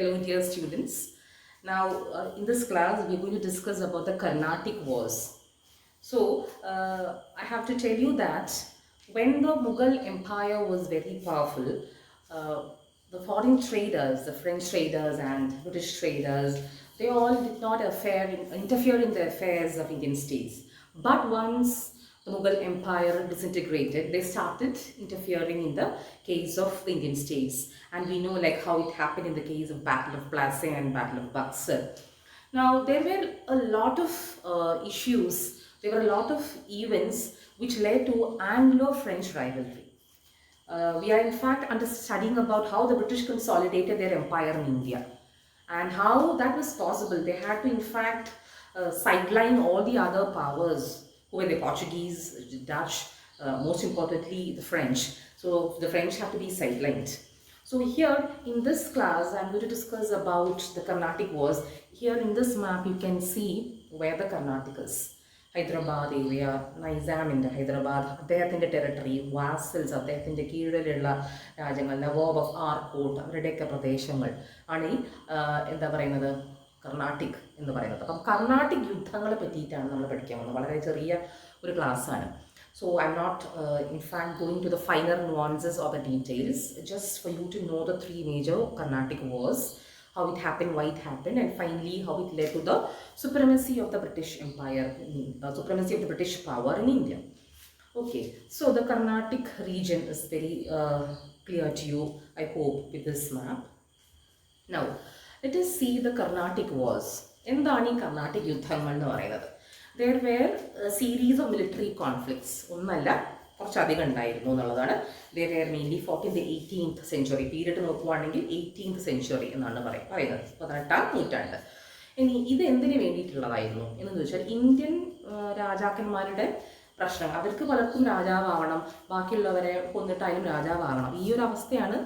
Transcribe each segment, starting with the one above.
Hello dear students. Now in this class we are going to discuss about the Carnatic Wars. So I have to tell you that when the Mughal Empire was very powerful, uh, the foreign traders, the French traders and British traders, they all did not interfere in the affairs of Indian states. But once the Mughal Empire disintegrated, they started interfering in the case of the Indian states. And we know like how it happened in the case of Battle of Plassey and Battle of Buxar. Now, there were a lot of issues, there were a lot of events which led to Anglo-French rivalry. We are in fact studying about how the British consolidated their empire in India and how that was possible. They had to in fact sideline all the other powers who were the Portuguese, the Dutch, most importantly the French. So the French have to be sidelined. So here in this class I am going to discuss about the Carnatic Wars. Here in this map you can see where the Carnatic is. Hyderabad area, Nizaminte Hyderabad, അദ്ദേഹത്തിൻ്റെ territory, വാസൽസ്, അദ്ദേഹത്തിൻ്റെ കീഴിലുള്ള രാജ്യങ്ങൾ, Nawab of Arcot, അവരുടെയൊക്കെ പ്രദേശങ്ങൾ ആണ് ഈ എന്താ പറയുന്നത് കർണാട്ടിക് എന്ന് പറയുന്നത്. അപ്പം കർണാട്ടിക് യുദ്ധങ്ങളെ പറ്റിയിട്ടാണ് നമ്മൾ പഠിക്കാൻ പോകുന്നത്. വളരെ ചെറിയ ഒരു ക്ലാസ്സാണ്. So I'm not in fact going to the finer nuances or the details, just for you to know the three major Carnatic wars, how it happened, why it happened, and finally how it led to the supremacy of the British Empire, supremacy of the British power in India. Okay, so the Carnatic region is very clear to you, I hope, with this map. Now, let us see the Carnatic wars. എന്താണ് ഈ കർണാട്ടിക് യുദ്ധങ്ങൾ എന്ന് പറയുന്നത്? There were a series of military conflicts. ഒന്നല്ല, കുറച്ചധികം ഉണ്ടായിരുന്നു എന്നുള്ളതാണ്. They were mainly fought in the 18th century. Period നോക്കുവാണെങ്കിൽ 18th century എന്നാണ് പറയുന്നത്, 18ാം നൂറ്റാണ്ട്. ഇനി ഇത് എന്തിനു വേണ്ടിയിട്ടുള്ളതായിരുന്നു എന്ന് ചോദിച്ചാൽ ഇന്ത്യൻ രാജാക്കന്മാരുടെ പ്രശ്നം. അവർക്ക് പലർക്കും രാജാവാകണം, ബാക്കിയുള്ളവരെ കൊന്നിട്ടായാലും രാജാവാകണം. ഈ ഒരു അവസ്ഥയാണ്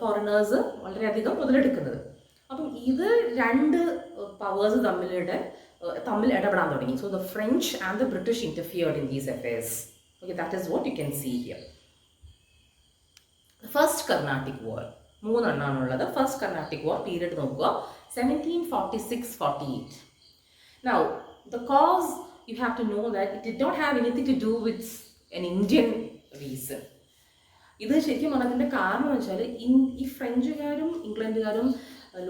ഫോറിനേഴ്സ് വളരെയധികം മുതലെടുക്കുന്നത്. അപ്പം ഇത് രണ്ട് പവേഴ്സ് തമ്മിൽ ഇടപെടാൻ തുടങ്ങി. So the French and the British interfered in these affairs. Okay, that is what you can see here. The First Carnatic War. മൂന്നെണ്ണാണുള്ളത്. First Carnatic War period നോക്കുക, 1746-48. Now, the cause, you have to know that it did not have anything to do with an Indian reason. ഇത് ശരിക്കും പറഞ്ഞതിൻ്റെ കാരണം എന്ന് വെച്ചാൽ ഈ ഫ്രഞ്ചുകാരും ഇംഗ്ലണ്ടുകാരും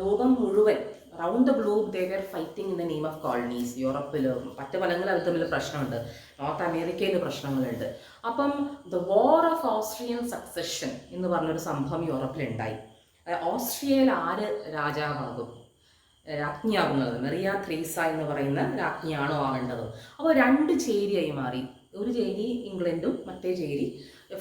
ലോകം മുഴുവൻ round the globe they were fighting in the name of colonies. യൂറോപ്പിൽ മറ്റ് പലങ്ങളും അത് തമ്മിൽ പ്രശ്നമുണ്ട്, നോർത്ത് അമേരിക്കയിൽ പ്രശ്നങ്ങളുണ്ട്. അപ്പം the war of Austrian succession എന്ന് പറഞ്ഞൊരു സംഭവം യൂറോപ്പിലുണ്ടായി. ഓസ്ട്രിയയിൽ ആര് രാജാവാകും, രാജ്ഞിയാകുന്നത് മെറിയ ത്രേസ എന്ന് പറയുന്ന രാജ്ഞിയാണോ ആവേണ്ടത്? അപ്പോൾ രണ്ട് ചേരിയായി മാറി. ഒരു ചേരി ഇംഗ്ലണ്ടും മറ്റേ ചേരി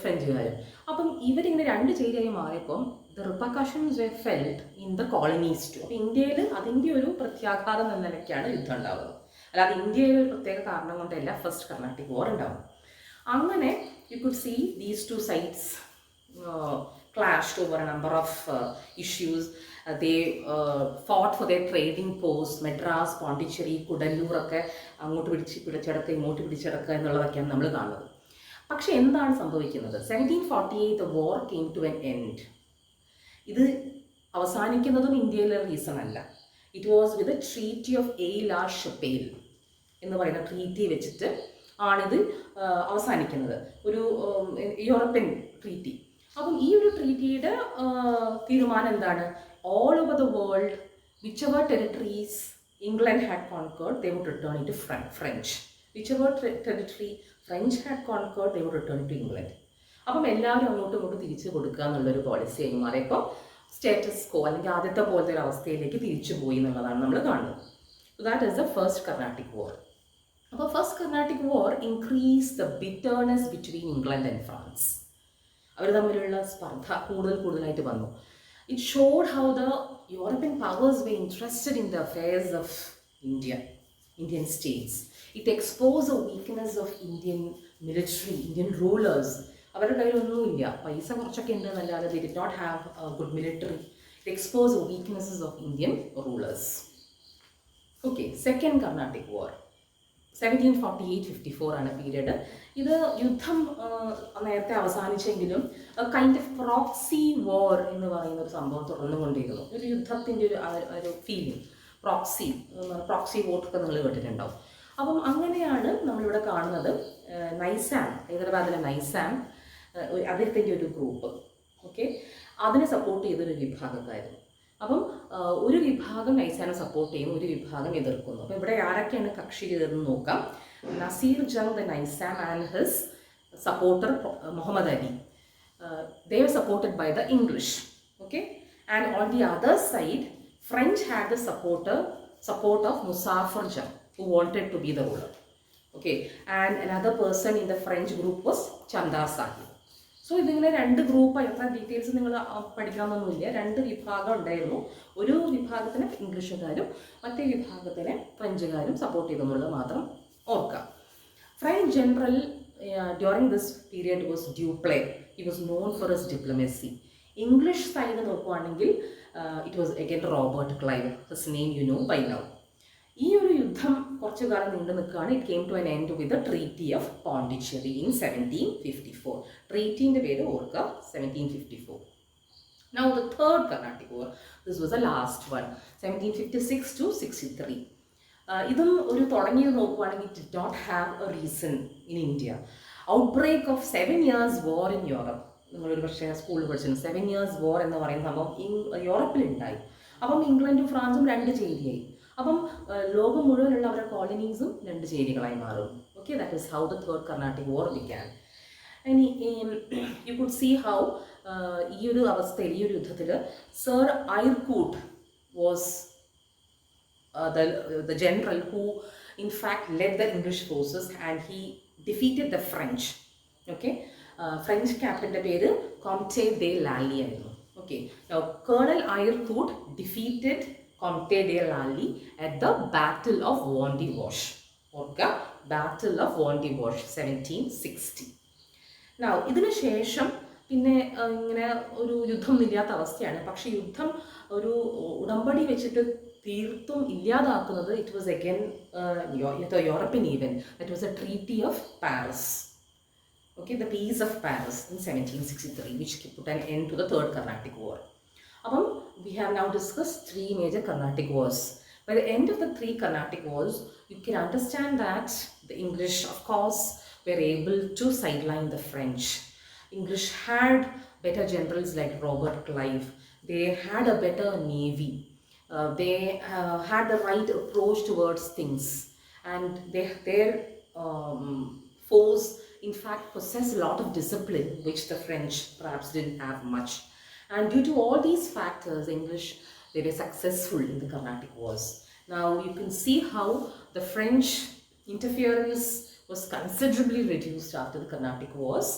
ഫ്രഞ്ചുകാരും. അപ്പം ഇവരിങ്ങനെ രണ്ട് ചേരിയായി മാറിയപ്പം the repercussions were felt in the colonies too. അപ്പോൾ ഇന്ത്യയിൽ അതിൻ്റെ ഒരു പ്രത്യാഘാതം എന്ന നിലയ്ക്കാണ് യുദ്ധം ഉണ്ടാവുന്നത്. അല്ലാതെ ഇന്ത്യയിൽ ഒരു പ്രത്യേക കാരണം കൊണ്ടല്ല ഫസ്റ്റ് കർണാട്ടിക് വാർ ഉണ്ടാവും. അങ്ങനെ you could see these two sides clashed over a number of issues. They fought for their trading posts. Madras, Pondicherry, Cuddalore ഒക്കെ അങ്ങോട്ട് പിടിച്ചെടുക്കുക ഇങ്ങോട്ട് പിടിച്ചെടുക്കുക എന്നുള്ളതൊക്കെയാണ് നമ്മൾ കാണുന്നത്. പക്ഷെ എന്താണ് സംഭവിക്കുന്നത്? 1748 the war came to an end. ഇത് അവസാനിക്കുന്നതും ഇന്ത്യയിലെ റീസൺ അല്ല. It was with a treaty of എയ്ല ഷപ്പേൽ എന്ന് പറയുന്ന ട്രീറ്റി വെച്ചിട്ട് ആണിത് അവസാനിക്കുന്നത്, ഒരു യൂറോപ്യൻ ട്രീറ്റി. അപ്പം ഈ ഒരു ട്രീറ്റിയുടെ തീരുമാനം എന്താണ്? All over the world whichever territories England had conquered they would return into French. Whichever territory French had conquered they would return into England. അപ്പം എല്ലാവരും അങ്ങോട്ടും ഇങ്ങോട്ടും തിരിച്ചു കൊടുക്കുക എന്നുള്ളൊരു പോളിസി ആയി മാറിയപ്പോൾ സ്റ്റേറ്റസ് കോ അല്ലെങ്കിൽ ആദ്യത്തെ പോലത്തെ ഒരു അവസ്ഥയിലേക്ക് തിരിച്ചു പോയി എന്നുള്ളതാണ് നമ്മൾ കാണുന്നത്. So that is the first Carnatic war. അപ്പോൾ first Carnatic war increase the bitterness between England and France. അവർ തമ്മിലുള്ള സ്പർദ്ധ കൂടുതലായിട്ട് വന്നു. It showed how the European powers were interested in the affairs of Indian states. It exposed a weakness of Indian military, Indian rulers. അവരുടെ കയ്യിലൊന്നുമില്ല, പൈസ കുറച്ചൊക്കെ ഉണ്ട് എന്നല്ലാതെ they did not have a good military. It exposed the weaknesses of Indian rulers. Okay, Second Carnatic War. 1748-54 ആണ് period. ഇത് യുദ്ധം നേരത്തെ അവസാനിച്ചെങ്കിലും കൈൻഡ് ഓഫ് പ്രോക്സി വാർ എന്ന് പറയുന്ന ഒരു സംഭവം തുടർന്നുകൊണ്ടിരുന്നു. ഒരു യുദ്ധത്തിൻ്റെ ഒരു ഫീലിംഗ്, പ്രോക്സി വോട്ടൊക്കെ നിങ്ങൾ കേട്ടിട്ടുണ്ടാവും. അപ്പം അങ്ങനെയാണ് നമ്മളിവിടെ കാണുന്നത്. നൈസാം, ഹൈദരാബാദിലെ നൈസാം അദ്ദേഹത്തിൻ്റെ ഒരു ഗ്രൂപ്പ്, ഓക്കെ, അതിനെ സപ്പോർട്ട് ചെയ്തൊരു വിഭാഗക്കായിരുന്നു. അപ്പം ഒരു വിഭാഗം നൈസാനെ സപ്പോർട്ട് ചെയ്യുന്നു, ഒരു വിഭാഗം എതിർക്കുന്നു. അപ്പോൾ ഇവിടെ ആരൊക്കെയാണ് കക്ഷികളെന്ന് നോക്കാം. Nasir Jung the Nizam and his supporter Muhammad Ali, they were supported by the English, okay, and on the other side French had the support of Muzaffar Jung, who wanted to be the ruler, okay, and another person in the French group was Chanda Sahib. So ഇതിങ്ങനെ രണ്ട് group, എത്ര details നിങ്ങൾ പഠിക്കണമെന്നൊന്നുമില്ല. രണ്ട് വിഭാഗം ഉണ്ടായിരുന്നു. ഒരു വിഭാഗത്തിന് ഇംഗ്ലീഷുകാരും മറ്റേ വിഭാഗത്തിന് ഫ്രഞ്ചുകാരും സപ്പോർട്ട് ചെയ്തെന്നുള്ളത് മാത്രം ഓർക്കാം. French general during this period was Dupleix. He was known for his diplomacy. English side നോക്കുവാണെങ്കിൽ it was again Robert Clive, his name you know by now. ഈ ഒരു യുദ്ധം കുറച്ചു കാലം നീണ്ടു നിൽക്കുകയാണ്. It came to an end with the treaty of Pondicherry in 1754. ട്രീറ്റിൻ്റെ പേര് ഓർക്കുക, 1754. Now the Third Carnatic War, this was the last one, 1756 to 63. ഇതും ഒരു തുടങ്ങിയത് നോക്കുവാണെങ്കിൽ it did not have a reason in India. Outbreak of 7 years war in Europe. നിങ്ങളൊരു പക്ഷേ സ്കൂളിൽ പഠിച്ചിട്ടുണ്ട് 7 years war എന്ന് പറയുന്ന സംഭവം യൂറോപ്പിലുണ്ടായി. അപ്പം ഇംഗ്ലണ്ടും ഫ്രാൻസും രണ്ട് ചേരിയായി. അപ്പം ലോകം മുഴുവനുള്ള അവരുടെ കോളനീസും രണ്ട് ചേരികളായി മാറും. Okay, that is how the third Carnatic war began. ഇനി യു കുഡ് സീ ഹൗ ഈ ഒരു അവസ്ഥയിൽ, ഈ ഒരു യുദ്ധത്തിൽ sir Eyre Coote was the general who in fact led the English forces and he defeated the French. Okay, French captain പേര് Comte de Lally ആയിരുന്നു. Okay, now Colonel Ayrcourt defeated Comte de Lally at the Battle of Wandiwash. Okay, Battle of Wandiwash 1760. Now ഇതിന് ശേഷം പിന്നെ ഇങ്ങനെ ഒരു യുദ്ധം ഇല്ലാത്ത അവസ്ഥയാണ്. പക്ഷെ യുദ്ധം ഒരു ഉടമ്പടി വെച്ചിട്ട് തീർത്തും ഇല്ലാതാക്കുന്നത് it was again the European event, that was a treaty of Paris. Okay, the peace of Paris in 1763, which put an end to the Third Carnatic War. അപ്പം we have now discussed 3 major Carnatic wars. By the end of the 3 Carnatic wars, you can understand that the English, of course, were able to sideline the French. English had better generals like Robert Clive. They had a better navy. They had the right approach towards things, and their force in fact possessed a lot of discipline, which the French perhaps didn't have much. And due to all these factors, English, they were successful in the Carnatic Wars. Now you can see how the French interference was considerably reduced after the Carnatic Wars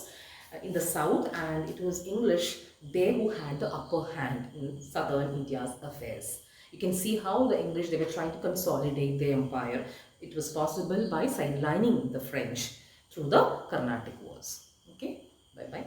in the south, and it was English, they who had the upper hand in southern India's affairs. You can see how the English, they were trying to consolidate their empire. It was possible by sidelining the French through the Carnatic Wars. Okay, bye bye.